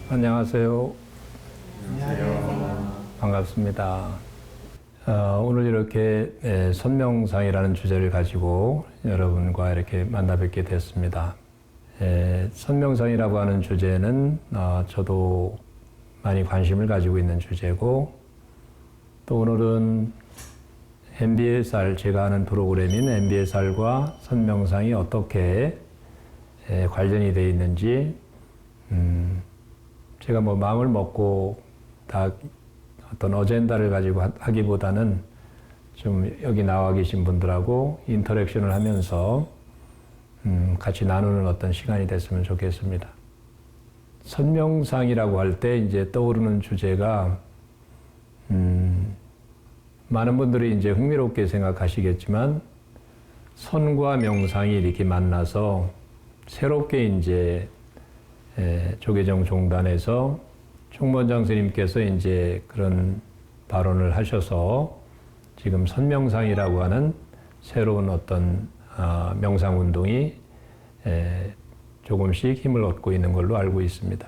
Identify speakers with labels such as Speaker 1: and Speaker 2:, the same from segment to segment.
Speaker 1: 안녕하세요.
Speaker 2: 안녕하세요.
Speaker 1: 반갑습니다. 오늘 이렇게 선명상이라는 주제를 가지고 여러분과 이렇게 만나 뵙게 됐습니다. 선명상이라고 하는 주제는 저도 많이 관심을 가지고 있는 주제고, 또 오늘은 MBSR, 제가 하는 프로그램인 MBSR과 선명상이 어떻게 관련이 되어 있는지, 제가 뭐 마음을 먹고 다 어떤 어젠다를 가지고 하기보다는 좀 여기 나와 계신 분들하고 인터랙션을 하면서 같이 나누는 어떤 시간이 됐으면 좋겠습니다. 선명상이라고 할 때 이제 떠오르는 주제가 많은 분들이 이제 흥미롭게 생각하시겠지만, 선과 명상이 이렇게 만나서 새롭게 이제 조계종 종단에서 총무원장 스님께서 이제 그런 발언을 하셔서 지금 선명상이라고 하는 새로운 어떤 명상 운동이 조금씩 힘을 얻고 있는 걸로 알고 있습니다.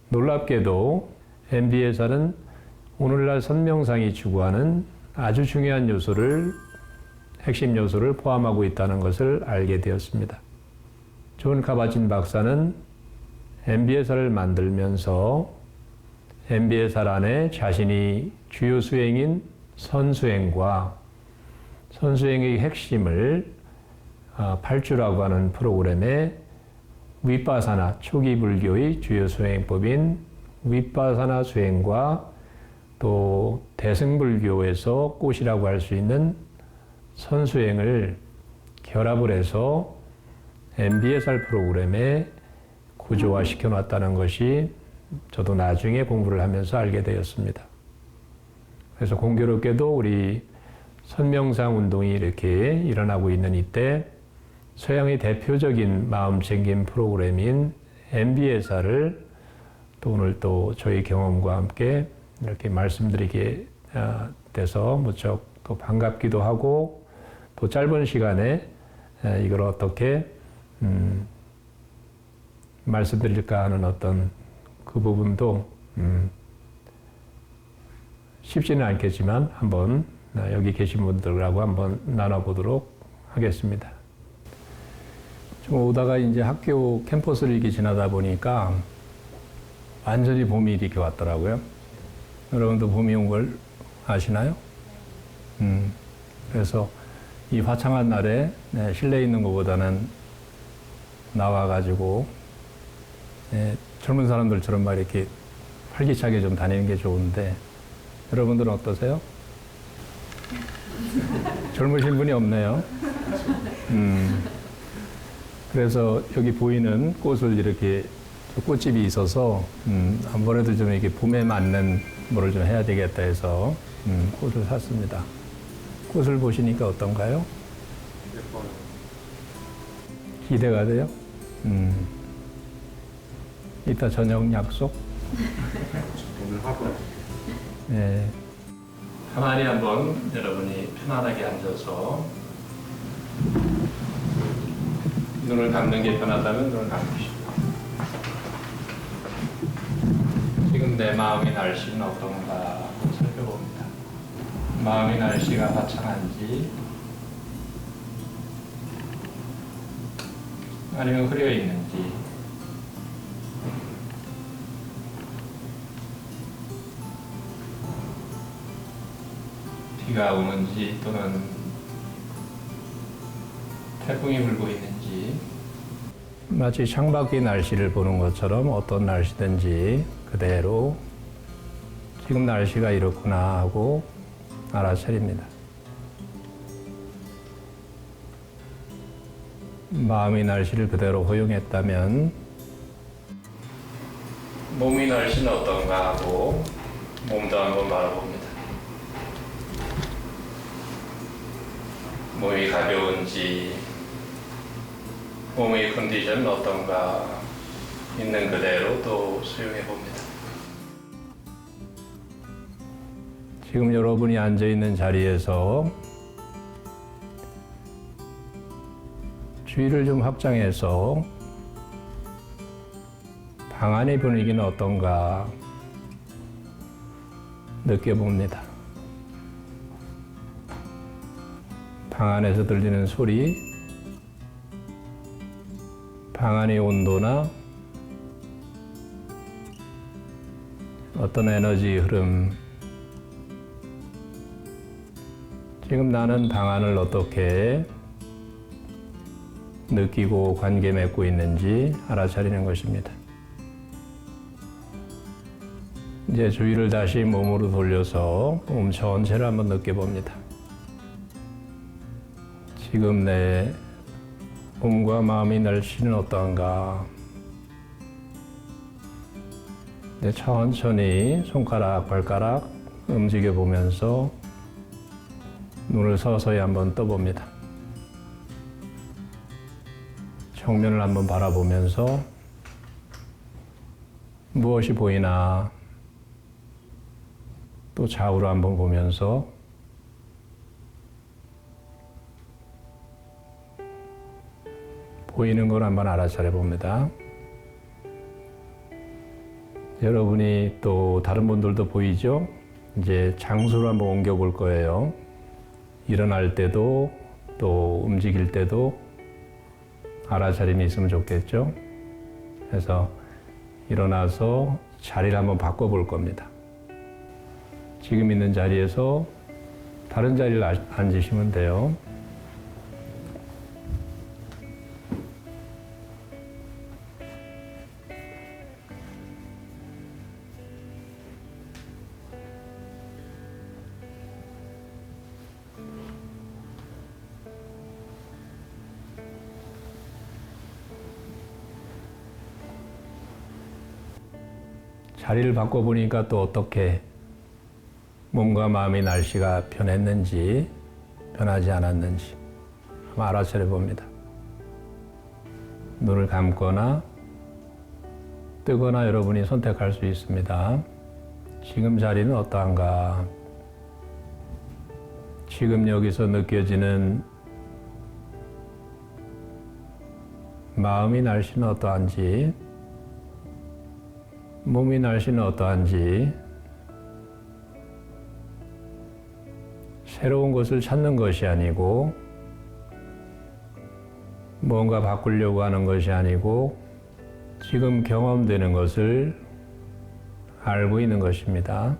Speaker 1: 놀랍게도 MBSR은 오늘날 선명상이 추구하는 아주 중요한 요소를, 핵심 요소를 포함하고 있다는 것을 알게 되었습니다. 존 카바진 박사는 MBSR을 만들면서 MBSR 안에 자신이 주요 수행인 선수행과 선수행의 핵심을 8주라고 하는 프로그램에 위파사나, 초기 불교의 주요 수행법인 위파사나 수행과 또 대승불교에서 꽃이라고 할 수 있는 선수행을 결합을 해서 MBSR 프로그램에 구조화시켜 놨다는 것이 저도 나중에 공부를 하면서 알게 되었습니다. 그래서 공교롭게도 우리 선명상 운동이 이렇게 일어나고 있는 이때 서양의 대표적인 마음챙김 프로그램인 MBSR을 또 오늘 또 저희 경험과 함께 이렇게 말씀드리게 돼서 무척 또 반갑기도 하고, 또 짧은 시간에 이걸 어떻게 말씀드릴까 하는 어떤 그 부분도 쉽지는 않겠지만 한번 여기 계신 분들하고 한번 나눠보도록 하겠습니다. 좀 오다가 이제 학교 캠퍼스를 이렇게 지나다 보니까 완전히 봄이 이렇게 왔더라고요. 여러분도 봄이 온 걸 아시나요? 그래서 이 화창한 날에 실내에 있는 것보다는 나와가지고 젊은 사람들처럼 막 이렇게 활기차게 좀 다니는 게 좋은데, 여러분들은 어떠세요? 젊으신 분이 없네요. 그래서 여기 보이는 꽃을 이렇게 꽃집이 있어서 아무래도 좀 이렇게 봄에 맞는 뭐를 좀 해야 되겠다 해서 꽃을 샀습니다. 꽃을 보시니까 어떤가요? 기대가 돼요? 이따 저녁 약속?
Speaker 2: 오늘 하고.
Speaker 1: 네. 가만히 한번 여러분이 편안하게 앉아서 눈을 감는 게 편하다면 눈을 감으시고, 지금 내 마음의 날씨는 어떤가 살펴봅니다. 마음의 날씨가 화창한지 아니면 흐려 있는지, 비가 오는지 또는 태풍이 불고 있는지, 마치 창밖의 날씨를 보는 것처럼 어떤 날씨든지 그대로 지금 날씨가 이렇구나 하고 알아차립니다. 마음의 날씨를 그대로 허용했다면 몸의 날씨는 어떤가 하고 몸도 한번 바라봅니다. 몸이 가벼운지, 몸의 컨디션은 어떤가 있는 그대로 또 수용해 봅니다. 지금 여러분이 앉아 있는 자리에서 주의를 좀 확장해서 방 안의 분위기는 어떤가 느껴봅니다. 방 안에서 들리는 소리, 방 안의 온도나 어떤 에너지 흐름, 지금 나는 방 안을 어떻게 느끼고 관계 맺고 있는지 알아차리는 것입니다. 이제 주의를 다시 몸으로 돌려서 몸 전체를 한번 느껴봅니다. 지금 내 몸과 마음의 날씨는 어떠한가? 이제 천천히 손가락, 발가락 움직여 보면서 눈을 서서히 한번 떠봅니다. 정면을 한번 바라보면서 무엇이 보이나 또 좌우로 한번 보면서 보이는 걸 한번 알아차려 봅니다. 여러분이 또 다른 분들도 보이죠? 이제 장소를 한번 옮겨 볼 거예요. 일어날 때도 또 움직일 때도 알아차림이 있으면 좋겠죠? 그래서 일어나서 자리를 한번 바꿔볼 겁니다. 지금 있는 자리에서 다른 자리를 앉으시면 돼요. 자리를 바꿔보니까 또 어떻게 몸과 마음의 날씨가 변했는지 변하지 않았는지 한번 알아차려 봅니다. 눈을 감거나 뜨거나 여러분이 선택할 수 있습니다. 지금 자리는 어떠한가? 지금 여기서 느껴지는 마음의 날씨는 어떠한지, 몸의 날씨는 어떠한지, 새로운 것을 찾는 것이 아니고 뭔가 바꾸려고 하는 것이 아니고 지금 경험되는 것을 알고 있는 것입니다.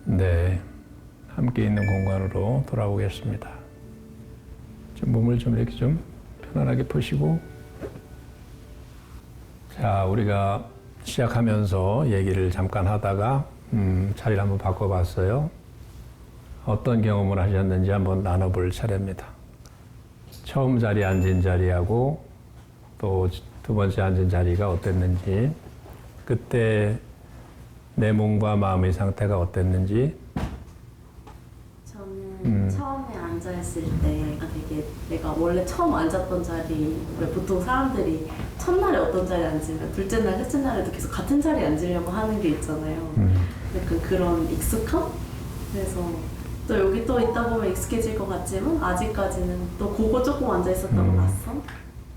Speaker 1: 네, 함께 있는 공간으로 돌아오겠습니다. 좀 몸을 좀 이렇게 좀 편안하게 푸시고, 자, 우리가 시작하면서 얘기를 잠깐 하다가 자리를 한번 바꿔봤어요. 어떤 경험을 하셨는지 한번 나눠볼 차례입니다. 처음 자리에 앉은 자리하고 또 두 번째 앉은 자리가 어땠는지, 그때 내 몸과 마음의 상태가 어땠는지.
Speaker 3: 저는 처음에 앉아있을 때 되게 내가 원래 처음 앉았던 자리, 왜 보통 사람들이 첫날에 어떤 자리에 앉으면 둘째 날, 셋째 날에도 계속 같은 자리에 앉으려고 하는 게 있잖아요. 약간 그런 익숙함? 그래서 또 여기 또 있다 보면 익숙해질 것 같지만 아직까지는 또 그거 조금 앉아있었던 거 낯선?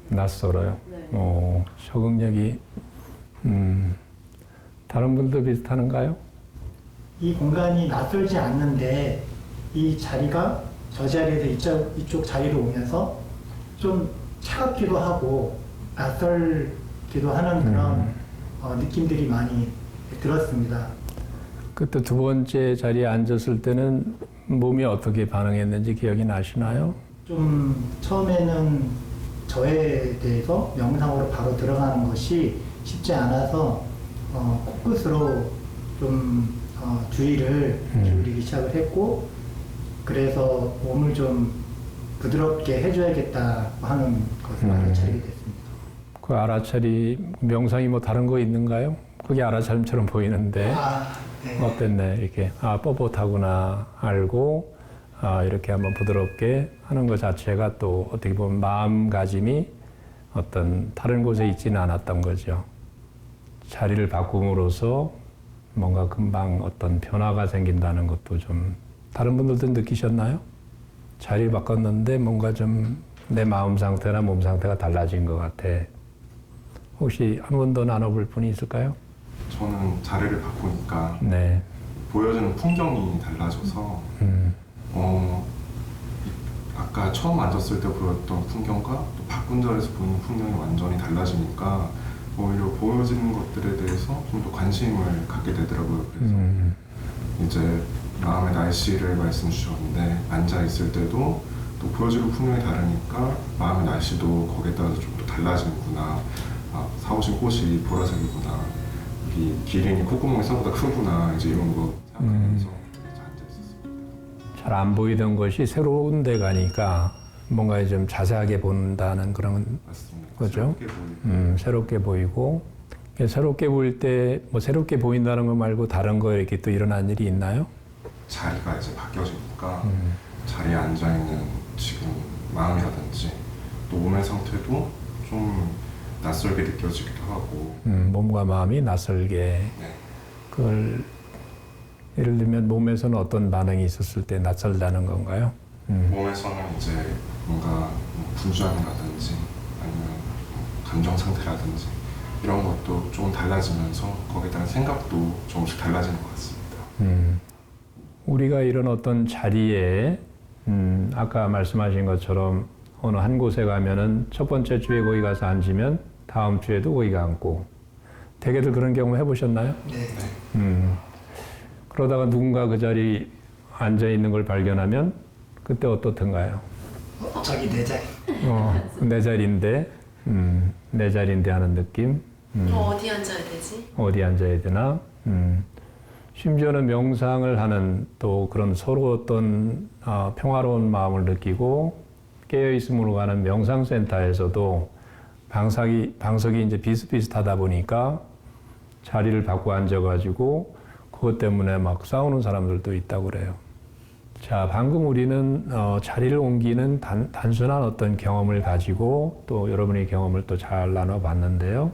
Speaker 1: 낯설어요?
Speaker 3: 네.
Speaker 1: 적응력이 다른 분도 비슷한가요?
Speaker 4: 이 공간이 낯설지 않는데 이 자리가 저 자리에서 이쪽 자리로 오면서 좀 차갑기도 하고 낯설기도 하는 그런 느낌들이 많이 들었습니다.
Speaker 1: 그때 두 번째 자리에 앉았을 때는 몸이 어떻게 반응했는지 기억이 나시나요?
Speaker 4: 좀 처음에는 저에 대해서 명상으로 바로 들어가는 것이 쉽지 않아서 코끝으로 좀 주의를 기울이기 시작을 했고, 그래서 몸을 좀 부드럽게 해줘야겠다 하는 것을 알아차리게 됐습니다.
Speaker 1: 그 알아차리 명상이 뭐 다른 거 있는가요? 그게 알아차림처럼 보이는데
Speaker 4: 네.
Speaker 1: 어땠네? 이렇게 뻣뻣하구나 알고 이렇게 한번 부드럽게 하는 것 자체가 또 어떻게 보면 마음가짐이 어떤 다른 곳에 있지는 않았던 거죠. 자리를 바꿈으로써 뭔가 금방 어떤 변화가 생긴다는 것도 좀 다른 분들도 느끼셨나요? 자리를 바꿨는데 뭔가 좀 내 마음 상태나 몸 상태가 달라진 것 같아. 혹시 한 번 더 나눠볼 분이 있을까요?
Speaker 2: 저는 자리를 바꾸니까
Speaker 1: 네.
Speaker 2: 보여지는 풍경이 달라져서 아까 처음 앉았을 때 보였던 풍경과 또 바꾼 자리에서 보이는 풍경이 완전히 달라지니까 오히려 보여지는 것들에 대해서 좀 더 관심을 갖게 되더라고요. 그래서 이제 마음의 날씨를 말씀 주셨는데 앉아 있을 때도 또 보여지는 풍경이 다르니까 마음의 날씨도 거기에 따라서 좀 더 달라지는구나. 아, 사오신 꽃이 보라색이구나. 여기 기린이 콧구멍이 생각보다 크구나. 이제 이런 거 생각하면서 이렇게 앉아 있었습니다.
Speaker 1: 잘 안 보이던 것이 새로운 데 가니까 뭔가 좀 자세하게 본다는 그런
Speaker 2: 맞습니다.
Speaker 1: 거죠.
Speaker 2: 새롭게 보이고
Speaker 1: 새롭게 보이고 새롭게 보일 때 뭐 새롭게 보인다는 거 말고 다른 거 이렇게 또 일어난 일이 있나요?
Speaker 2: 자리가 이제 바뀌어지니까 자리에 앉아 있는 지금 마음이라든지 또 몸의 상태도 좀 낯설게 느껴지기도 하고.
Speaker 1: 몸과 마음이 낯설게.
Speaker 2: 네.
Speaker 1: 그걸 예를 들면 몸에서는 어떤 반응이 있었을 때 낯설다는 건가요?
Speaker 2: 몸에서는 이제 뭔가 뭐 분주함이라든지 아니면 감정 상태라든지 이런 것도 조금 달라지면서 거기에 따른 생각도 조금씩 달라지는 것 같습니다.
Speaker 1: 우리가 이런 어떤 자리에 아까 말씀하신 것처럼 어느 한 곳에 가면은 첫 번째 주에 거기 가서 앉으면 다음 주에도 거기 앉고 대개들 그런 경험 해보셨나요?
Speaker 4: 네.
Speaker 1: 그러다가 누군가 그 자리 앉아 있는 걸 발견하면 그때 어떻던가요?
Speaker 4: 저기 내 자리.
Speaker 1: 내 자리인데, 내 자리인데 하는 느낌.
Speaker 3: 어디 앉아야 되지?
Speaker 1: 어디 앉아야 되나? 심지어는 명상을 하는 또 그런 서로 어떤 평화로운 마음을 느끼고 깨어있음으로 가는 명상센터에서도 방석이 이제 비슷비슷하다 보니까 자리를 바꿔 앉아가지고 그것 때문에 막 싸우는 사람들도 있다고 그래요. 자, 방금 우리는 자리를 옮기는 단순한 어떤 경험을 가지고 또 여러분의 경험을 또 잘 나눠봤는데요.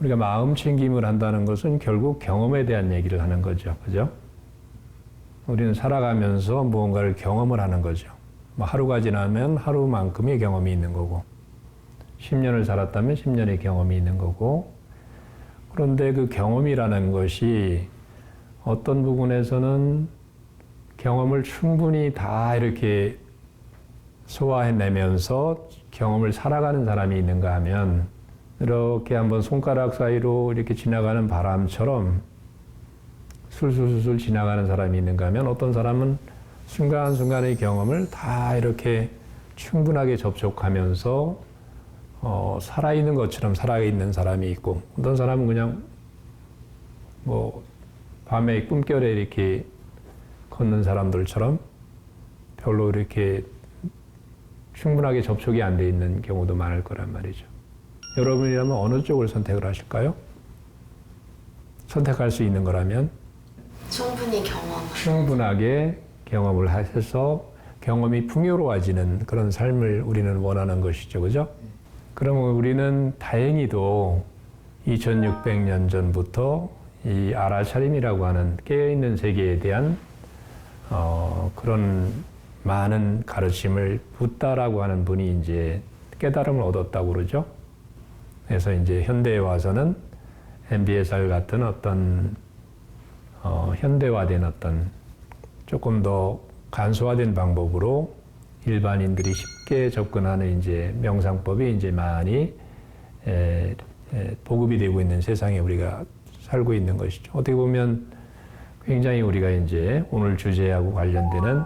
Speaker 1: 우리가 마음 챙김을 한다는 것은 결국 경험에 대한 얘기를 하는 거죠. 그죠? 우리는 살아가면서 무언가를 경험을 하는 거죠. 뭐 하루가 지나면 하루만큼의 경험이 있는 거고, 10년을 살았다면 10년의 경험이 있는 거고, 그런데 그 경험이라는 것이 어떤 부분에서는 경험을 충분히 다 이렇게 소화해내면서 경험을 살아가는 사람이 있는가 하면 이렇게 한번 손가락 사이로 이렇게 지나가는 바람처럼 술술술 지나가는 사람이 있는가 하면 어떤 사람은 순간순간의 경험을 다 이렇게 충분하게 접촉하면서 살아있는 것처럼 살아있는 사람이 있고 어떤 사람은 그냥 뭐 밤에 꿈결에 이렇게 걷는 사람들처럼 별로 이렇게 충분하게 접촉이 안 돼 있는 경우도 많을 거란 말이죠. 여러분이라면 어느 쪽을 선택을 하실까요? 선택할 수 있는 거라면
Speaker 3: 충분히 경험.
Speaker 1: 충분하게 경험을 해서 경험이 풍요로워지는 그런 삶을 우리는 원하는 것이죠. 그죠? 그러면 우리는 다행히도 2600년 전부터 이 알아차림이라고 하는 깨어있는 세계에 대한 그런 많은 가르침을 붓다라고 하는 분이 이제 깨달음을 얻었다고 그러죠. 그래서 이제 현대에 와서는 MBSR 같은 어떤 현대화된 어떤 조금 더 간소화된 방법으로 일반인들이 쉽게 접근하는 이제 명상법이 이제 많이 보급이 되고 있는 세상에 우리가 살고 있는 것이죠. 어떻게 보면 굉장히 우리가 이제 오늘 주제하고 관련되는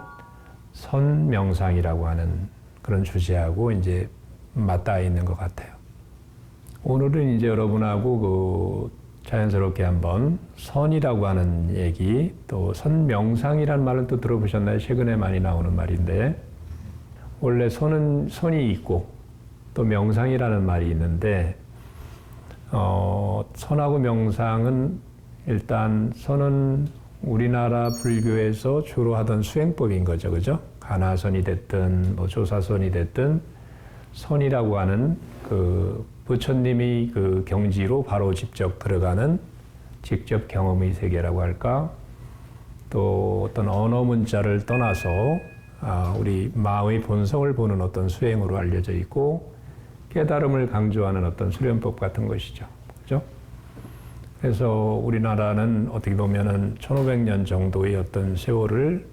Speaker 1: 선명상이라고 하는 그런 주제하고 이제 맞닿아 있는 것 같아요. 오늘은 이제 여러분하고 자연스럽게 한번 선이라고 하는 얘기, 또 선명상이라는 말을 또 들어보셨나요? 최근에 많이 나오는 말인데, 원래 선이 있고 또 명상이라는 말이 있는데, 선하고 명상은 일단 선은 우리나라 불교에서 주로 하던 수행법인 거죠. 그죠? 가나선이 됐든, 뭐 조사선이 됐든, 선이라고 하는 그 부처님이 그 경지로 바로 직접 들어가는 직접 경험의 세계라고 할까? 또 어떤 언어 문자를 떠나서 우리 마음의 본성을 보는 어떤 수행으로 알려져 있고 깨달음을 강조하는 어떤 수련법 같은 것이죠. 그죠? 그래서 우리나라는 어떻게 보면은 1500년 정도의 어떤 세월을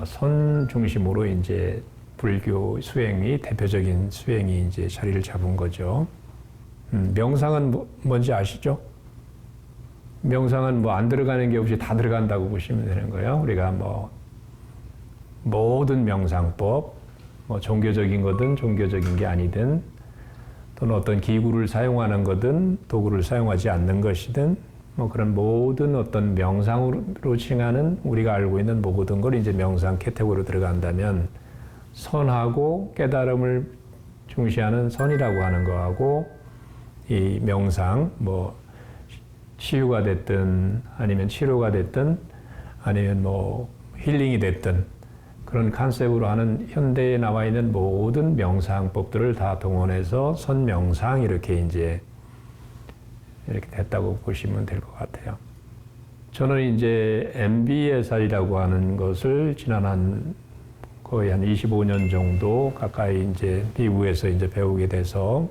Speaker 1: 선 중심으로 이제 불교 수행이 대표적인 수행이 이제 자리를 잡은 거죠. 명상은 뭔지 아시죠? 명상은 뭐 안 들어가는 게 없이 다 들어간다고 보시면 되는 거예요. 우리가 뭐 모든 명상법, 뭐 종교적인 거든 종교적인 게 아니든 또는 어떤 기구를 사용하는 거든 도구를 사용하지 않는 것이든 뭐 그런 모든 어떤 명상으로 칭하는 우리가 알고 있는 모든 걸 이제 명상 카테고리로 들어간다면 선하고 깨달음을 중시하는 선이라고 하는 거하고 이 명상 뭐 치유가 됐든 아니면 치료가 됐든 아니면 뭐 힐링이 됐든 그런 컨셉으로 하는 현대에 나와 있는 모든 명상법들을 다 동원해서 선명상 이렇게 이제 이렇게 됐다고 보시면 될 것 같아요. 저는 이제 MBSR이라고 하는 것을 지난 거의 한 25년 정도 가까이 이제 미국에서 이제 배우게 돼서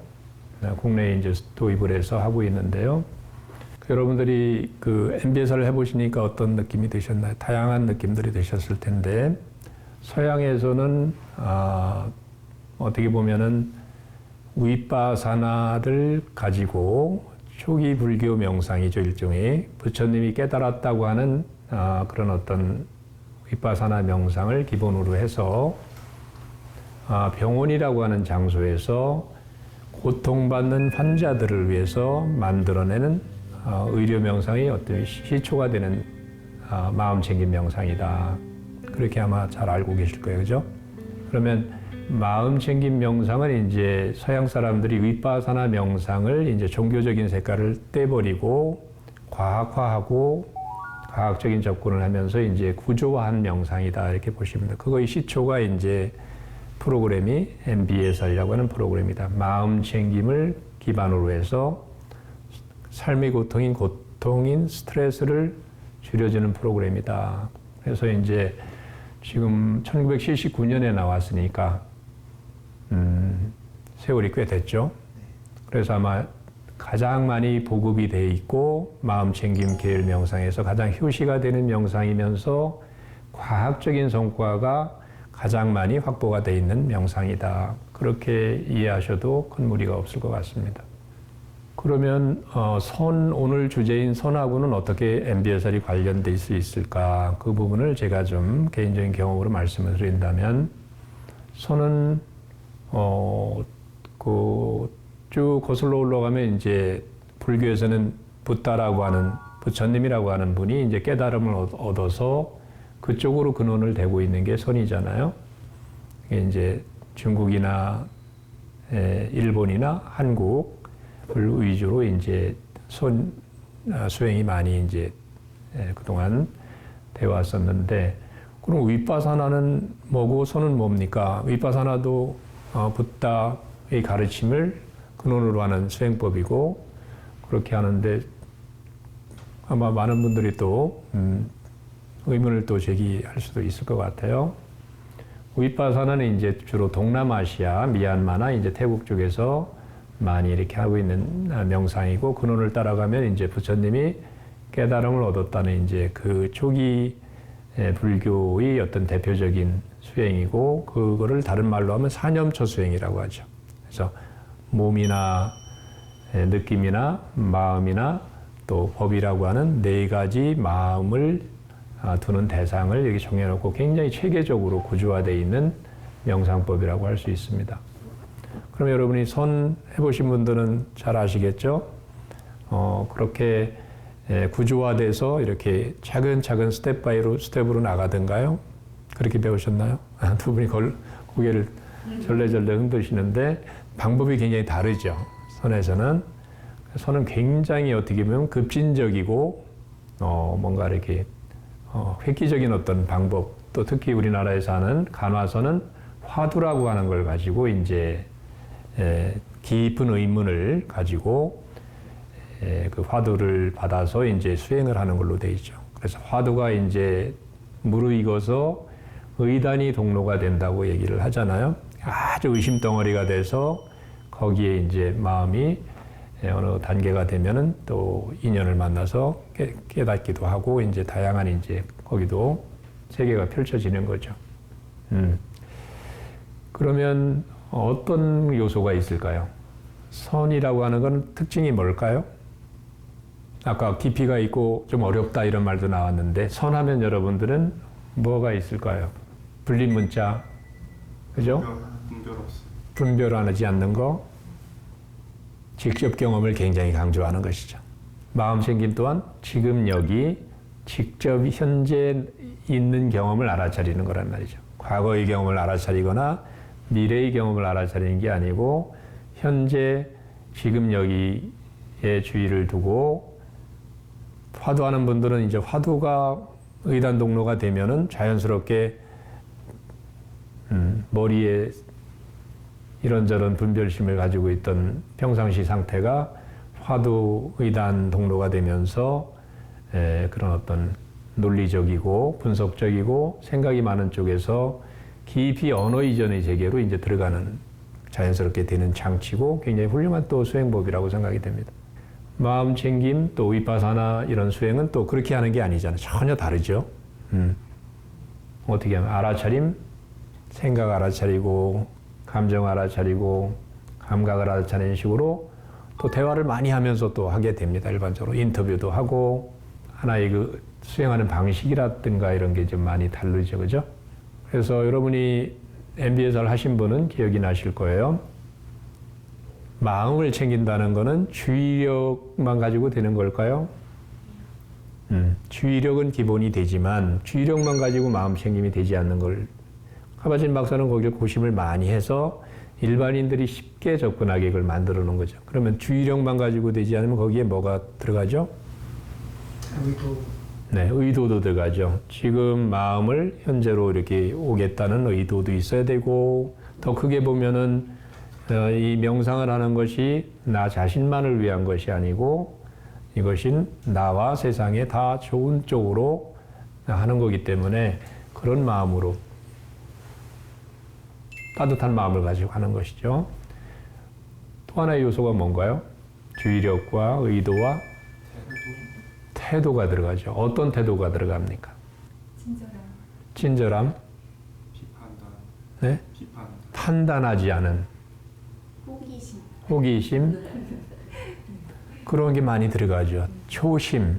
Speaker 1: 국내에 이제 도입을 해서 하고 있는데요. 여러분들이 그 MBSR을 해보시니까 어떤 느낌이 드셨나요? 다양한 느낌들이 드셨을 텐데 서양에서는 어떻게 보면은 위파사나를 가지고 초기 불교 명상이죠, 일종의 부처님이 깨달았다고 하는 그런 어떤 위파사나 명상을 기본으로 해서 병원이라고 하는 장소에서 고통받는 환자들을 위해서 만들어내는 의료 명상이 어떤 시초가 되는 마음 챙김 명상이다. 그렇게 아마 잘 알고 계실 거예요, 그죠? 그러면 마음 챙김 명상은 이제 서양 사람들이 위파사나 명상을 이제 종교적인 색깔을 떼버리고 과학화하고 과학적인 접근을 하면서 이제 구조화한 명상이다 이렇게 보시면 돼요. 그거의 시초가 이제 프로그램이 MBSR이라고 하는 프로그램이다. 마음 챙김을 기반으로 해서 삶의 고통인 스트레스를 줄여주는 프로그램이다. 그래서 이제 지금 1979년에 나왔으니까 세월이 꽤 됐죠. 그래서 아마 가장 많이 보급이 돼 있고 마음 챙김 계열 명상에서 가장 효시가 되는 명상이면서 과학적인 성과가 가장 많이 확보가 돼 있는 명상이다. 그렇게 이해하셔도 큰 무리가 없을 것 같습니다. 그러면 오늘 주제인 선하고는 어떻게 MBSR이 관련될 수 있을까? 그 부분을 제가 좀 개인적인 경험으로 말씀을 드린다면 선은 쭉 거슬러 올라가면 이제 불교에서는 붓다라고 하는 부처님이라고 하는 분이 이제 깨달음을 얻어서 그쪽으로 근원을 대고 있는 게 선이잖아요. 이게 이제 중국이나 일본이나 한국을 위주로 이제 수행이 많이 이제 그동안 되어 왔었는데, 그럼 위파사나는 뭐고 선은 뭡니까? 위파사나도 붓다의 가르침을 근원으로 하는 수행법이고 그렇게 하는데 아마 많은 분들이 또 의문을 또 제기할 수도 있을 것 같아요. 위파사나는 이제 주로 동남아시아, 미얀마나 이제 태국 쪽에서 많이 이렇게 하고 있는 명상이고, 근원을 따라가면 이제 부처님이 깨달음을 얻었다는 이제 그 초기 불교의 어떤 대표적인 수행이고, 그거를 다른 말로 하면 사념처 수행이라고 하죠. 그래서 몸이나 느낌이나 마음이나 또 법이라고 하는 네 가지 마음을 두는 대상을 이렇게 정해놓고 굉장히 체계적으로 구조화되어 있는 명상법이라고 할 수 있습니다. 그럼 여러분이 선 해보신 분들은 잘 아시겠죠? 그렇게 구조화돼서 이렇게 차근차근 스텝으로 나가던가요? 그렇게 배우셨나요? 두 분이 고개를 절레절레 흔드시는데 방법이 굉장히 다르죠. 선은 굉장히 어떻게 보면 급진적이고 뭔가 이렇게 획기적인 어떤 방법, 또 특히 우리나라에서 하는 간화선은 화두라고 하는 걸 가지고 이제 깊은 의문을 가지고 그 화두를 받아서 이제 수행을 하는 걸로 돼 있죠. 그래서 화두가 이제 무르익어서 의단이 동로가 된다고 얘기를 하잖아요. 아주 의심 덩어리가 돼서 거기에 이제 마음이 어느 단계가 되면은 또 인연을 만나서 깨닫기도 하고 이제 다양한 이제 거기도 세계가 펼쳐지는 거죠. 그러면 어떤 요소가 있을까요? 선이라고 하는 건 특징이 뭘까요? 아까 깊이가 있고 좀 어렵다 이런 말도 나왔는데 선하면 여러분들은 뭐가 있을까요? 불린 문자, 그죠?
Speaker 2: 분별 없어요.
Speaker 1: 분별하지 않는 거, 직접 경험을 굉장히 강조하는 것이죠. 마음 챙김 또한 지금 여기 직접 현재 있는 경험을 알아차리는 거란 말이죠. 과거의 경험을 알아차리거나 미래의 경험을 알아차리는 게 아니고 현재 지금 여기에 주의를 두고 화두하는 분들은 이제 화두가 의단 동로가 되면은 자연스럽게 머리에 이런저런 분별심을 가지고 있던 평상시 상태가 화두 의단 동로가 되면서 그런 어떤 논리적이고 분석적이고 생각이 많은 쪽에서 깊이 언어 이전의 세계로 이제 들어가는 자연스럽게 되는 장치고 굉장히 훌륭한 또 수행법이라고 생각이 됩니다. 마음 챙김 또 위파사나 이런 수행은 또 그렇게 하는 게 아니잖아요. 전혀 다르죠. 어떻게 하면 알아차림, 생각 알아차리고 감정 알아차리고 감각을 알아차리는 식으로 또 대화를 많이 하면서 또 하게 됩니다. 일반적으로 인터뷰도 하고 하나의 그 수행하는 방식이라든가 이런 게 좀 많이 다르죠. 그죠? 그래서 여러분이 MBS를 하신 분은 기억이 나실 거예요. 마음을 챙긴다는 거는 주의력만 가지고 되는 걸까요? 주의력은 기본이 되지만 주의력만 가지고 마음 챙김이 되지 않는 걸 카바진 박사는 거기를 고심을 많이 해서 일반인들이 쉽게 접근하게끔 만들어 놓은 거죠. 그러면 주의력만 가지고 되지 않으면 거기에 뭐가 들어가죠?
Speaker 4: 의도.
Speaker 1: 네, 의도도 들어가죠. 지금 마음을 현재로 이렇게 오겠다는 의도도 있어야 되고 더 크게 보면은 이 명상을 하는 것이 나 자신만을 위한 것이 아니고 이것은 나와 세상에 다 좋은 쪽으로 하는 거기 때문에 그런 마음으로 따뜻한 마음을 가지고 하는 것이죠. 또 하나의 요소가 뭔가요? 주의력과 의도와 태도가 들어가죠. 어떤 태도가 들어갑니까? 친절함.
Speaker 2: 비판단.
Speaker 1: 네?
Speaker 2: 비판.
Speaker 1: 판단하지 않은. 호기심. 그런 게 많이 들어가죠. 초심.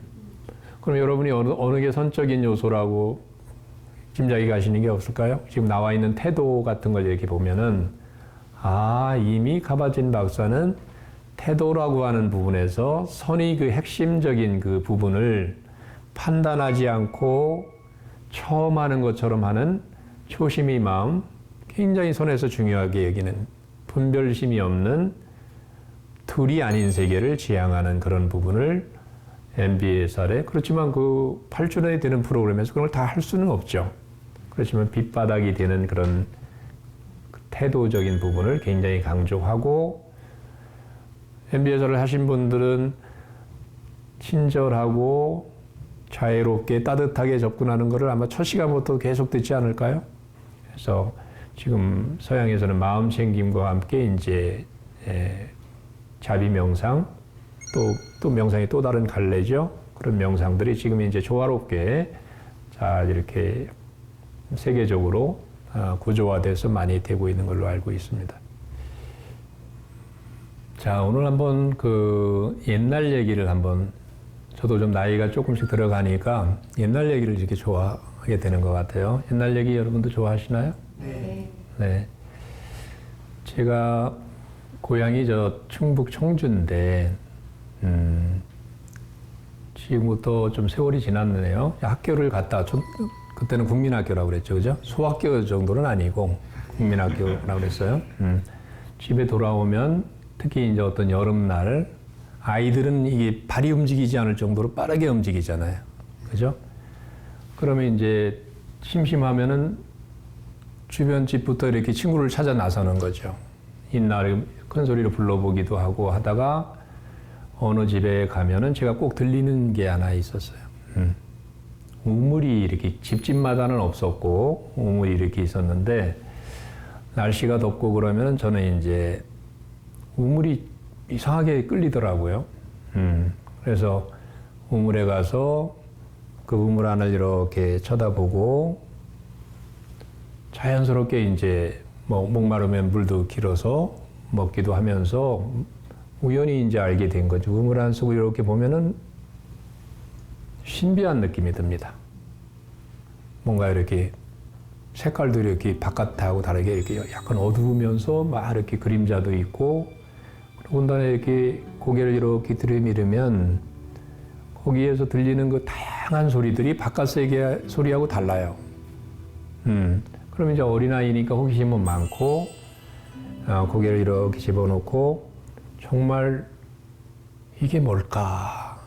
Speaker 1: 그럼 여러분이 어느 게 선적인 요소라고 짐작이 가시는 게 없을까요? 지금 나와 있는 태도 같은 걸 이렇게 보면은 이미 카바진 박사는 태도라고 하는 부분에서 선의 그 핵심적인 그 부분을 판단하지 않고 처음 하는 것처럼 하는 초심의 마음, 굉장히 손에서 중요하게 여기는 분별심이 없는 둘이 아닌 세계를 지향하는 그런 부분을 MBSR에 그렇지만 그 8주년이 되는 프로그램에서 그런 걸 다 할 수는 없죠. 그렇지만 밑바닥이 되는 그런 태도적인 부분을 굉장히 강조하고 MBSR을 하신 분들은 친절하고 자애롭게 따뜻하게 접근하는 것을 아마 첫 시간부터 계속 듣지 않을까요? 그래서 지금 서양에서는 마음 챙김과 함께 이제 자비 명상 또 명상이 또 다른 갈래죠. 그런 명상들이 지금 이제 조화롭게 잘 이렇게 세계적으로 구조화돼서 많이 되고 있는 걸로 알고 있습니다. 자, 오늘 한번 그 옛날 얘기를 한번 저도 좀 나이가 조금씩 들어가니까 옛날 얘기를 이렇게 좋아하게 되는 것 같아요. 옛날 얘기 여러분도 좋아하시나요?
Speaker 4: 네.
Speaker 1: 네. 제가 고향이 저 충북 청주인데 지금부터 좀 세월이 지났네요. 학교를 갔다 그때는 국민학교라고 그랬죠, 그죠? 소학교 정도는 아니고 국민학교라고 그랬어요. 집에 돌아오면 특히 이제 어떤 여름날 아이들은 이게 발이 움직이지 않을 정도로 빠르게 움직이잖아요, 그죠? 그러면 이제 심심하면은 주변 집부터 이렇게 친구를 찾아 나서는 거죠. 인나를 큰 소리로 불러보기도 하고 하다가 어느 집에 가면은 제가 꼭 들리는 게 하나 있었어요. 우물이 이렇게 집집마다는 없었고 우물이 이렇게 있었는데 날씨가 덥고 그러면 저는 이제 우물이 이상하게 끌리더라고요. 그래서 우물에 가서 그 우물 안을 이렇게 쳐다보고 자연스럽게 이제 뭐 목마르면 물도 길어서 먹기도 하면서 우연히 이제 알게 된 거죠. 우물 안 쓰고 이렇게 보면은 신비한 느낌이 듭니다. 뭔가 이렇게 색깔도 이렇게 바깥하고 다르게 이렇게 약간 어두우면서 막 이렇게 그림자도 있고 그다음에 이렇게 고개를 이렇게 들이밀으면 거기에서 들리는 그 다양한 소리들이 바깥 세계 소리하고 달라요. 그럼 이제 어린아이니까 호기심은 많고 고개를 이렇게 집어넣고 정말 이게 뭘까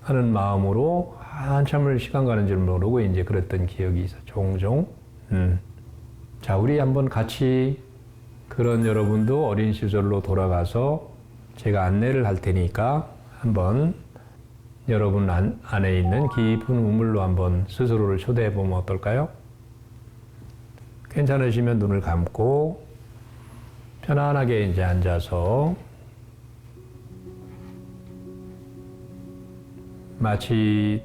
Speaker 1: 하는 마음으로 한참을 시간 가는 줄 모르고 이제 그랬던 기억이 있어 종종. 자, 우리 한번 같이 그런 여러분도 어린 시절로 돌아가서 제가 안내를 할 테니까 한번 여러분 안에 있는 깊은 우물로 한번 스스로를 초대해 보면 어떨까요? 괜찮으시면 눈을 감고 편안하게 이제 앉아서 마치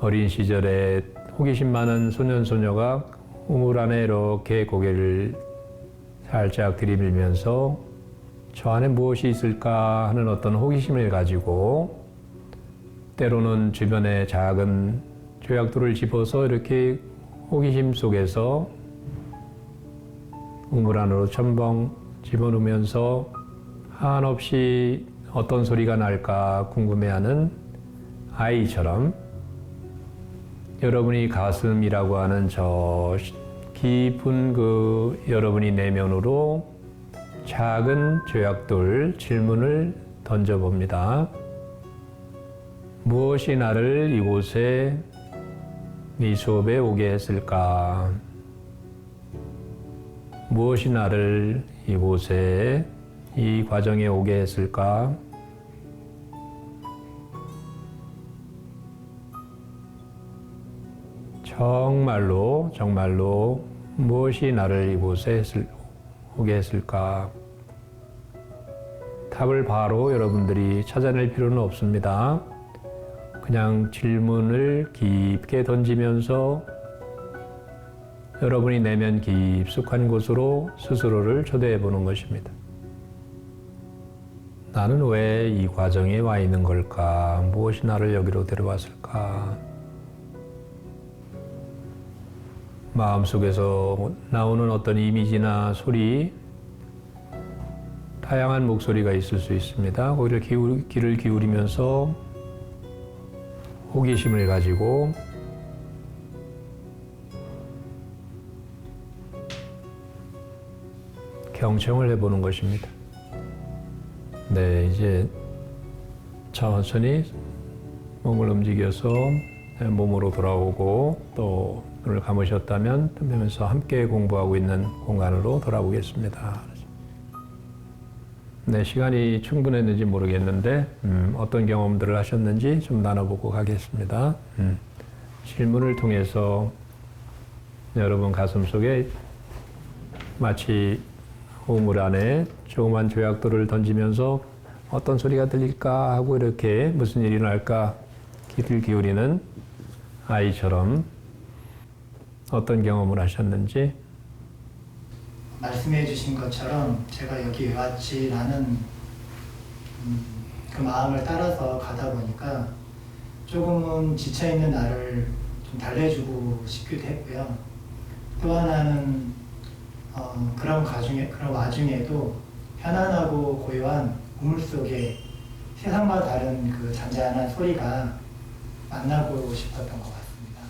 Speaker 1: 어린 시절에 호기심 많은 소년 소녀가 우물 안에 이렇게 고개를 살짝 들이밀면서 저 안에 무엇이 있을까 하는 어떤 호기심을 가지고 때로는 주변에 작은 조약돌을 집어서 이렇게 호기심 속에서 우물 안으로 첨벙 집어넣으면서 한없이 어떤 소리가 날까 궁금해하는 아이처럼 여러분이 가슴이라고 하는 저 깊은 그 여러분이 내면으로 작은 조약돌 질문을 던져봅니다. 무엇이 나를 이곳에 이 수업에 오게 했을까? 무엇이 나를 이곳에 이 과정에 오게 했을까? 정말로 무엇이 나를 이곳에 오게 했을까? 답을 바로 여러분들이 찾아낼 필요는 없습니다. 그냥 질문을 깊게 던지면서 여러분이 내면 깊숙한 곳으로 스스로를 초대해 보는 것입니다. 나는 왜 이 과정에 와 있는 걸까? 무엇이 나를 여기로 데려왔을까? 마음속에서 나오는 어떤 이미지나 소리, 다양한 목소리가 있을 수 있습니다. 거기를 귀를 기울이면서 호기심을 가지고 경청을 해보는 것입니다. 네, 이제 천천히 몸을 움직여서 몸으로 돌아오고 또 눈을 감으셨다면 뜨면서 함께 공부하고 있는 공간으로 돌아오겠습니다. 네, 시간이 충분했는지 모르겠는데 어떤 경험들을 하셨는지 좀 나눠보고 가겠습니다. 질문을 통해서 여러분 가슴속에 마치 우물 안에 조그만 조약돌을 던지면서 어떤 소리가 들릴까 하고 이렇게 무슨 일이 날까 귀를 기울이는 아이처럼 어떤 경험을 하셨는지.
Speaker 4: 말씀해 주신 것처럼 제가 여기 왜 왔지라는 그 마음을 따라서 가다 보니까 조금은 지쳐있는 나를 좀 달래주고 싶기도 했고요. 또 하나는 그런 와중에도 편안하고 고요한 우물 속에 세상과 다른 그 잔잔한 소리가 만나고 싶었던 것 같습니다.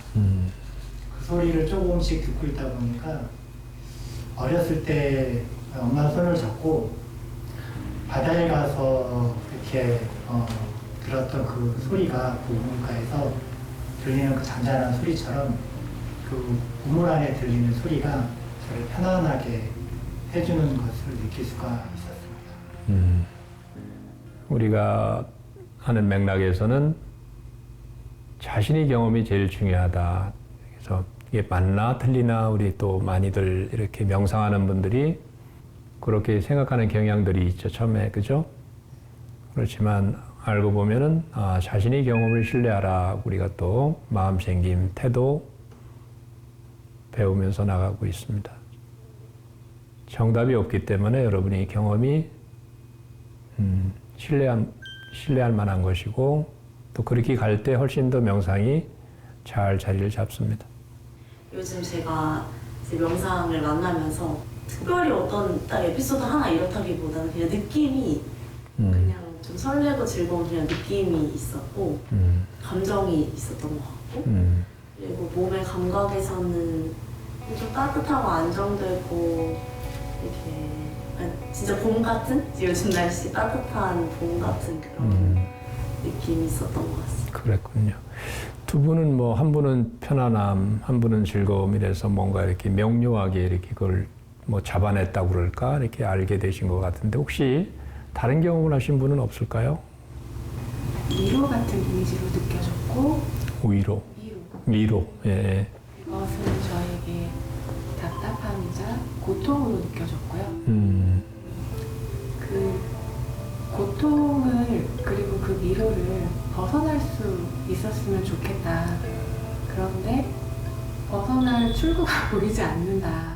Speaker 4: 그 소리를 조금씩 듣고 있다 보니까 어렸을 때 엄마 손을 잡고 바다에 가서 이렇게 들었던 그 소리가 그 우물가에서 들리는 그 잔잔한 소리처럼 그 우물 안에 들리는 소리가 저를 편안하게 해주는 것을 느낄 수가 있었습니다.
Speaker 1: 우리가 하는 맥락에서는 자신의 경험이 제일 중요하다. 그래서 이게 맞나 틀리나 우리 또 많이들 이렇게 명상하는 분들이 그렇게 생각하는 경향들이 있죠. 처음에 그죠? 그렇지만 알고 보면은 자신의 경험을 신뢰하라. 우리가 또 마음 생김, 태도 배우면서 나가고 있습니다. 정답이 없기 때문에 여러분의 경험이 신뢰할 만한 것이고 또 그렇게 갈 때 훨씬 더 명상이 잘 자리를 잡습니다.
Speaker 3: 요즘 제가 이제 명상을 만나면서 특별히 어떤 딱 에피소드 하나 이렇다기보다는 그냥 느낌이 그냥 좀 설레고 즐거운 그냥 느낌이 있었고 감정이 있었던 것 같고 그리고 몸의 감각에서는 좀 따뜻하고 안정되고 이렇게 진짜 봄 같은? 요즘 날씨 따뜻한 봄 같은 그런 느낌이 있었던 것 같습니다.
Speaker 1: 그랬군요. 두 분은 뭐 한 분은 편안함, 한 분은 즐거움이라서 뭔가 이렇게 명료하게 이렇게 그걸 뭐 잡아냈다고 그럴까 이렇게 알게 되신 것 같은데 혹시 다른 경험을 하신 분은 없을까요?
Speaker 5: 위로 같은 이미지로 느껴졌고
Speaker 1: 위로, 위로, 예.
Speaker 5: 그것은 저에게 답답함이자 고통으로 느껴졌고요. 그 고통을 그리고 그 위로를 벗어날 수 있었으면 좋겠다. 그런데 벗어날 출구가 보이지 않는다.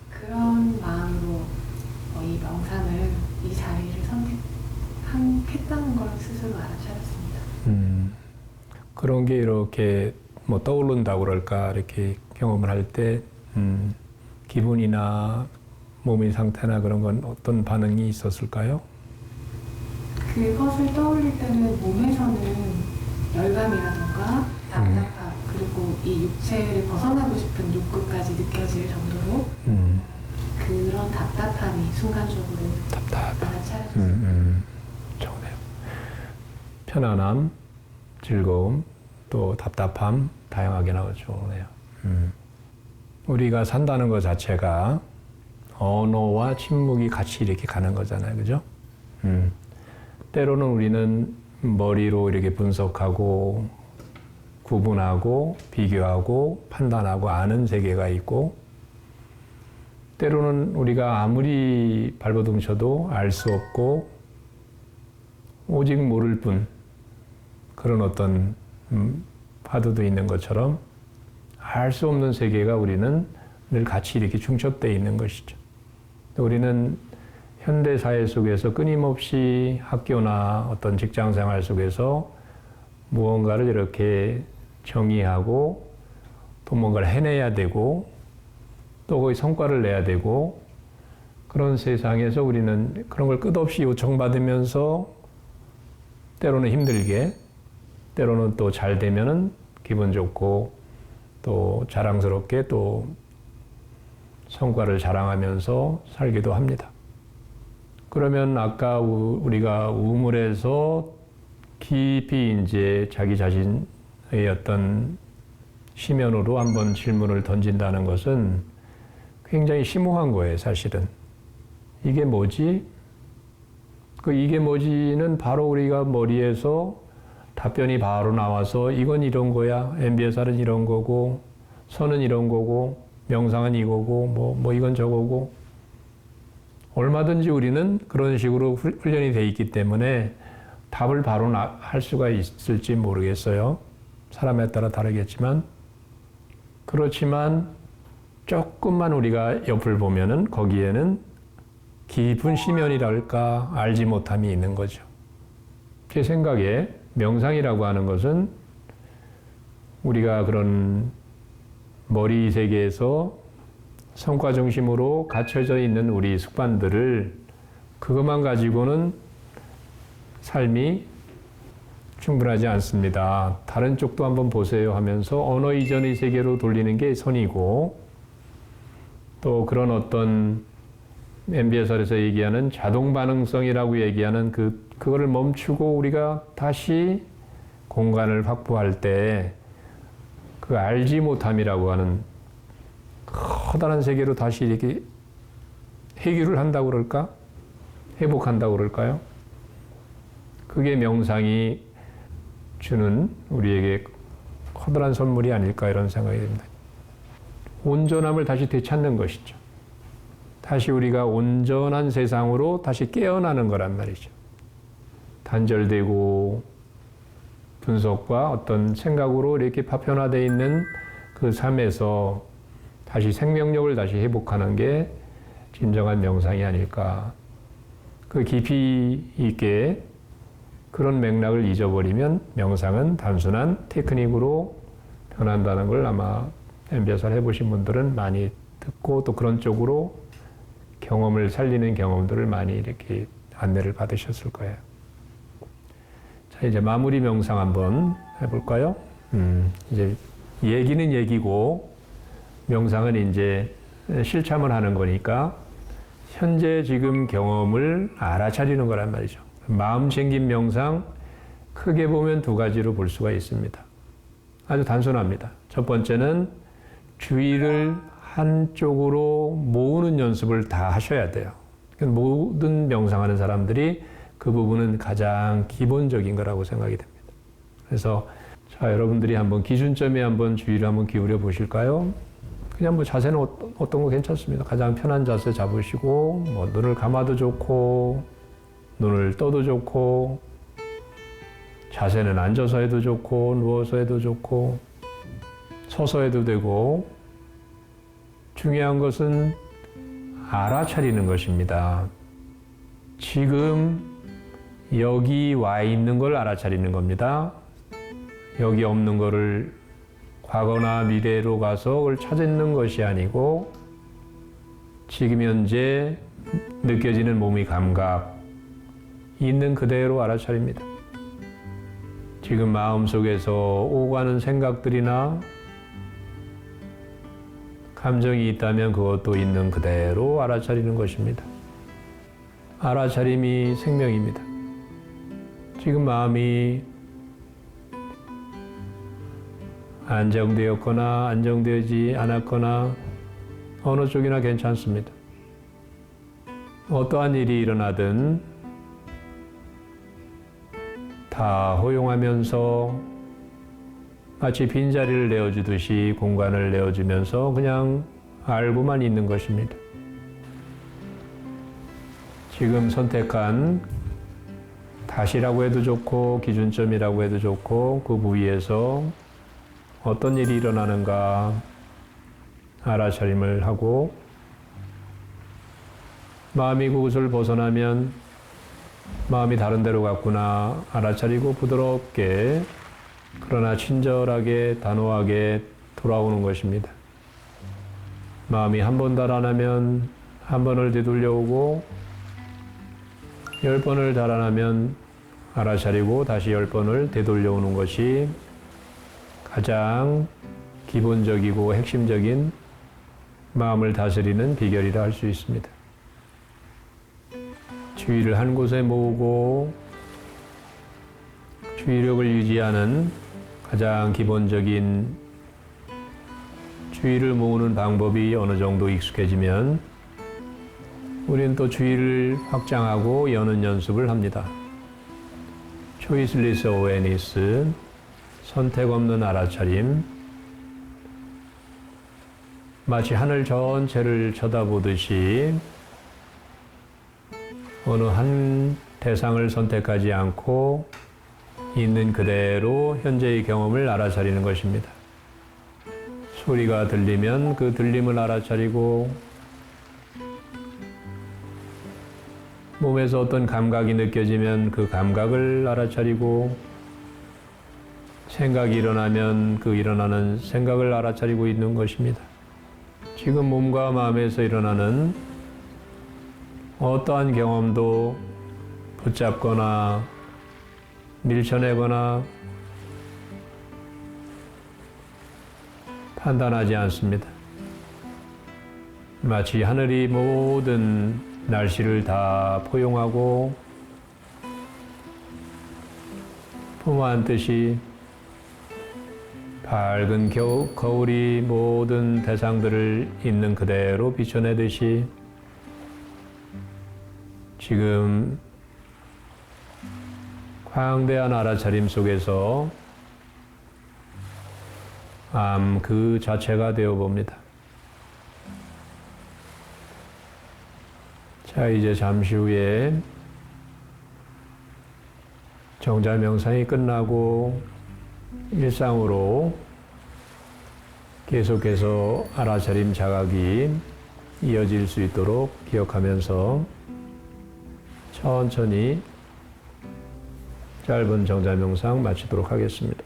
Speaker 5: 그런 마음으로 이 명상을, 이 자리를 선택했다는 걸 스스로 알아차렸습니다.
Speaker 1: 그런 게 이렇게 뭐 떠오른다고 그럴까 이렇게 경험을 할 때 기분이나 몸의 상태나 그런 건 어떤 반응이 있었을까요?
Speaker 5: 그것을 떠올릴 때는 몸에서는 열감이라던가 답답함 그리고 이 육체를 벗어나고 싶은 욕구까지 느껴질 정도로 그런 답답함이 순간적으로 알아차렸습니다.
Speaker 1: 좋네요. 편안함, 즐거움, 또 답답함 다양하게 나오죠. 우리가 산다는 것 자체가 언어와 침묵이 같이 이렇게 가는 거잖아요. 그죠? 때로는 우리는 머리로 이렇게 분석하고 구분하고 비교하고 판단하고 아는 세계가 있고 때로는 우리가 아무리 발버둥 쳐도 알 수 없고 오직 모를 뿐 그런 어떤 파도도 있는 것처럼 알 수 없는 세계가 우리는 늘 같이 이렇게 중첩되어 있는 것이죠. 우리는 현대 사회 속에서 끊임없이 학교나 어떤 직장 생활 속에서 무언가를 이렇게 정의하고 또 뭔가를 해내야 되고 또 거기 성과를 내야 되고 그런 세상에서 우리는 그런 걸 끝없이 요청받으면서 때로는 힘들게 때로는 또 잘 되면은 기분 좋고 또 자랑스럽게 또 성과를 자랑하면서 살기도 합니다. 그러면 아까 우리가 우물에서 깊이 이제 자기 자신의 어떤 심연으로 한번 질문을 던진다는 것은 굉장히 심오한 거예요, 사실은. 이게 뭐지? 그 이게 뭐지는 바로 우리가 머리에서 답변이 바로 나와서 이건 이런 거야, MBSR은 이런 거고, 선은 이런 거고, 명상은 이거고, 뭐 이건 저거고. 얼마든지 우리는 그런 식으로 훈련이 돼 있기 때문에 답을 바로 할 수가 있을지 모르겠어요. 사람에 따라 다르겠지만. 그렇지만 조금만 우리가 옆을 보면은 거기에는 깊은 심연이랄까 알지 못함이 있는 거죠. 제 생각에 명상이라고 하는 것은 우리가 그런 머리 세계에서 성과 중심으로 갇혀져 있는 우리 습관들을 그것만 가지고는 삶이 충분하지 않습니다. 다른 쪽도 한번 보세요 하면서 언어 이전의 세계로 돌리는 게 선이고 또 그런 어떤 MBSR에서 얘기하는 자동 반응성이라고 얘기하는 그거를 멈추고 우리가 다시 공간을 확보할 때 그 알지 못함이라고 하는 커다란 세계로 다시 이렇게 해결을 한다고 그럴까? 회복한다고 그럴까요? 그게 명상이 주는 우리에게 커다란 선물이 아닐까 이런 생각이 듭니다. 온전함을 다시 되찾는 것이죠. 다시 우리가 온전한 세상으로 다시 깨어나는 거란 말이죠. 단절되고 분석과 어떤 생각으로 이렇게 파편화되어 있는 그 삶에서 다시 생명력을 다시 회복하는 게 진정한 명상이 아닐까. 그 깊이 있게 그런 맥락을 잊어버리면 명상은 단순한 테크닉으로 변한다는 걸 아마 MBSR 해보신 분들은 많이 듣고 또 그런 쪽으로 경험을 살리는 경험들을 많이 이렇게 안내를 받으셨을 거예요. 자, 이제 마무리 명상 한번 해볼까요? 이제 얘기는 얘기고 명상은 이제 실참을 하는 거니까 현재 지금 경험을 알아차리는 거란 말이죠. 마음 챙김 명상 크게 보면 두 가지로 볼 수가 있습니다. 아주 단순합니다. 첫 번째는 주의를 한쪽으로 모으는 연습을 다 하셔야 돼요. 모든 명상하는 사람들이 그 부분은 가장 기본적인 거라고 생각이 됩니다. 그래서 자, 여러분들이 한번 기준점에 한번 주의를 한번 기울여 보실까요? 그냥 뭐 자세는 어떤 거 괜찮습니다. 가장 편한 자세 잡으시고 뭐 눈을 감아도 좋고 눈을 떠도 좋고 자세는 앉아서 해도 좋고 누워서 해도 좋고 서서 해도 되고 중요한 것은 알아차리는 것입니다. 지금 여기 와 있는 걸 알아차리는 겁니다. 여기 없는 거를 과거나 미래로 가서 그걸 찾는 것이 아니고 지금 현재 느껴지는 몸의 감각 있는 그대로 알아차립니다. 지금 마음속에서 오가는 생각들이나 감정이 있다면 그것도 있는 그대로 알아차리는 것입니다. 알아차림이 생명입니다. 지금 마음이 안정되었거나 안정되지 않았거나 어느 쪽이나 괜찮습니다. 어떠한 일이 일어나든 다 허용하면서 마치 빈자리를 내어주듯이 공간을 내어주면서 그냥 알고만 있는 것입니다. 지금 선택한 다시라고 해도 좋고 기준점이라고 해도 좋고 그 부위에서 어떤 일이 일어나는가 알아차림을 하고 마음이 그곳을 벗어나면 마음이 다른 데로 갔구나 알아차리고 부드럽게 그러나 친절하게 단호하게 돌아오는 것입니다. 마음이 한 번 달아나면 한 번을 되돌려오고 10번을 달아나면 알아차리고 다시 10번을 되돌려오는 것이 가장 기본적이고 핵심적인 마음을 다스리는 비결이라 할 수 있습니다. 주의를 한 곳에 모으고 주의력을 유지하는 가장 기본적인 주의를 모으는 방법이 어느 정도 익숙해지면 우리는 또 주의를 확장하고 여는 연습을 합니다. 초이슬리스 어웨니스, 선택 없는 알아차림, 마치 하늘 전체를 쳐다보듯이 어느 한 대상을 선택하지 않고 있는 그대로 현재의 경험을 알아차리는 것입니다. 소리가 들리면 그 들림을 알아차리고 몸에서 어떤 감각이 느껴지면 그 감각을 알아차리고 생각이 일어나면 그 일어나는 생각을 알아차리고 있는 것입니다. 지금 몸과 마음에서 일어나는 어떠한 경험도 붙잡거나 밀쳐내거나 판단하지 않습니다. 마치 하늘이 모든 날씨를 다 포용하고 품어 안듯이 밝은 거울이 모든 대상들을 있는 그대로 비춰내듯이 지금 광대한 알아차림 속에서 암 그 자체가 되어 봅니다. 자, 이제 잠시 후에 정자 명상이 끝나고 일상으로 계속해서 알아차림 자각이 이어질 수 있도록 기억하면서 천천히 짧은 정자 명상 마치도록 하겠습니다.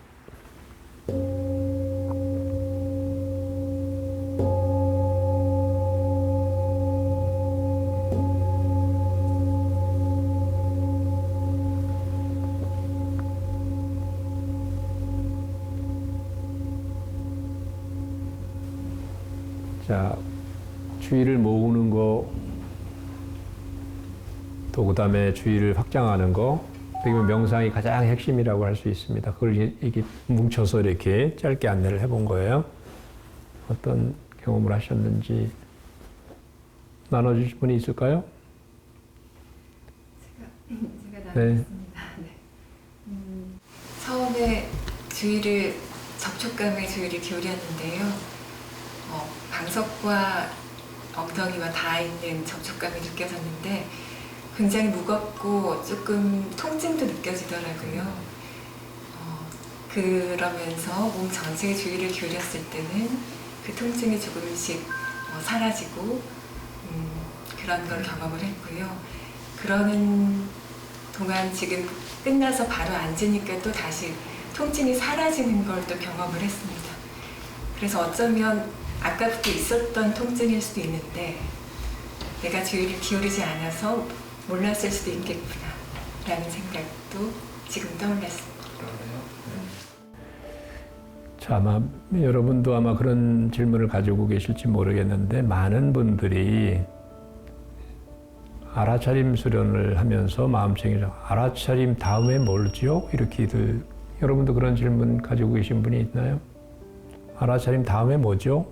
Speaker 1: 자, 주의를 모으는 거, 또 그 다음에 주의를 확장하는 거, 어떻게 보면 명상이 가장 핵심이라고 할 수 있습니다. 그걸 이렇게 뭉쳐서 이렇게 짧게 안내를 해본 거예요. 어떤 경험을 하셨는지 나눠주실 분이 있을까요?
Speaker 6: 제가
Speaker 1: 네.
Speaker 6: 나누겠습니다. 네. 처음에 접촉감에 주의를 기울였는데요. 방석과 엉덩이와 닿아 있는 접촉감이 느껴졌는데 굉장히 무겁고 조금 통증도 느껴지더라고요. 그러면서 몸 전체에 주의를 기울였을 때는 그 통증이 조금씩 사라지고 그런 걸 경험을 했고요. 그러는 동안 지금 끝나서 바로 앉으니까 또 다시 통증이 사라지는 걸 또 경험을 했습니다. 그래서 어쩌면 아까부터 있었던 통증일 수도 있는데 내가 주의를 기울이지 않아서 몰랐을 수도 있겠구나 라는 생각도 지금 떠올랐습니다.
Speaker 1: 자, 아마 여러분도 아마 그런 질문을 가지고 계실지 모르겠는데 많은 분들이 알아차림 수련을 하면서 마음챙이죠. 알아차림 다음에 뭘지요? 이렇게들 여러분도 그런 질문 가지고 계신 분이 있나요? 알아차림 다음에 뭐죠?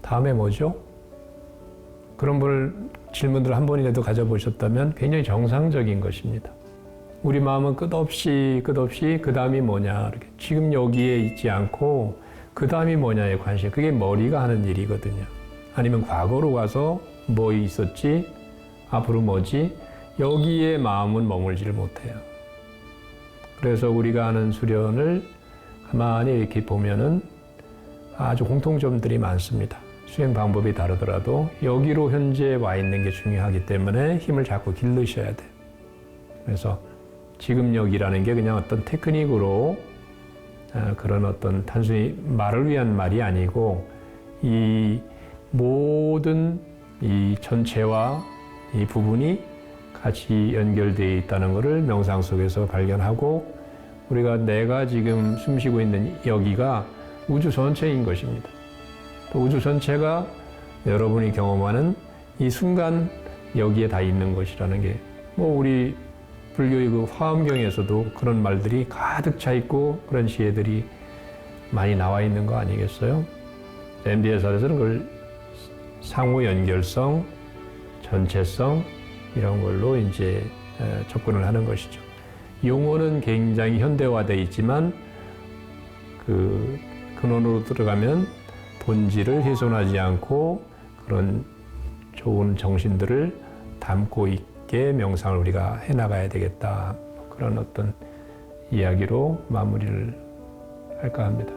Speaker 1: 다음에 뭐죠? 그런 질문들을 한 번이라도 가져보셨다면 굉장히 정상적인 것입니다. 우리 마음은 끝없이 그 다음이 뭐냐, 이렇게 지금 여기에 있지 않고 그 다음이 뭐냐에 관심, 그게 머리가 하는 일이거든요. 아니면 과거로 가서 뭐 있었지, 앞으로 뭐지, 여기에 마음은 머물지를 못해요. 그래서 우리가 하는 수련을 가만히 이렇게 보면은 아주 공통점들이 많습니다. 수행 방법이 다르더라도 여기로 현재 와 있는 게 중요하기 때문에 힘을 자꾸 기르셔야 돼요. 그래서 지금 여기라는 게 그냥 어떤 테크닉으로 그런 어떤 단순히 말을 위한 말이 아니고 이 모든 이 전체와 이 부분이 같이 연결되어 있다는 것을 명상 속에서 발견하고 우리가 내가 지금 숨쉬고 있는 여기가 우주 전체인 것입니다. 또 우주 전체가 여러분이 경험하는 이 순간 여기에 다 있는 것이라는 게 우리 불교의 그 화엄경에서도 그런 말들이 가득 차 있고 그런 시혜들이 많이 나와 있는 거 아니겠어요? MBSR에서는 그걸 상호 연결성, 전체성 이런 걸로 이제 접근을 하는 것이죠. 용어는 굉장히 현대화되어 있지만 그 근원으로 들어가면 본질을 훼손하지 않고 그런 좋은 정신들을 담고 있게 명상을 우리가 해나가야 되겠다. 그런 어떤 이야기로 마무리를 할까 합니다.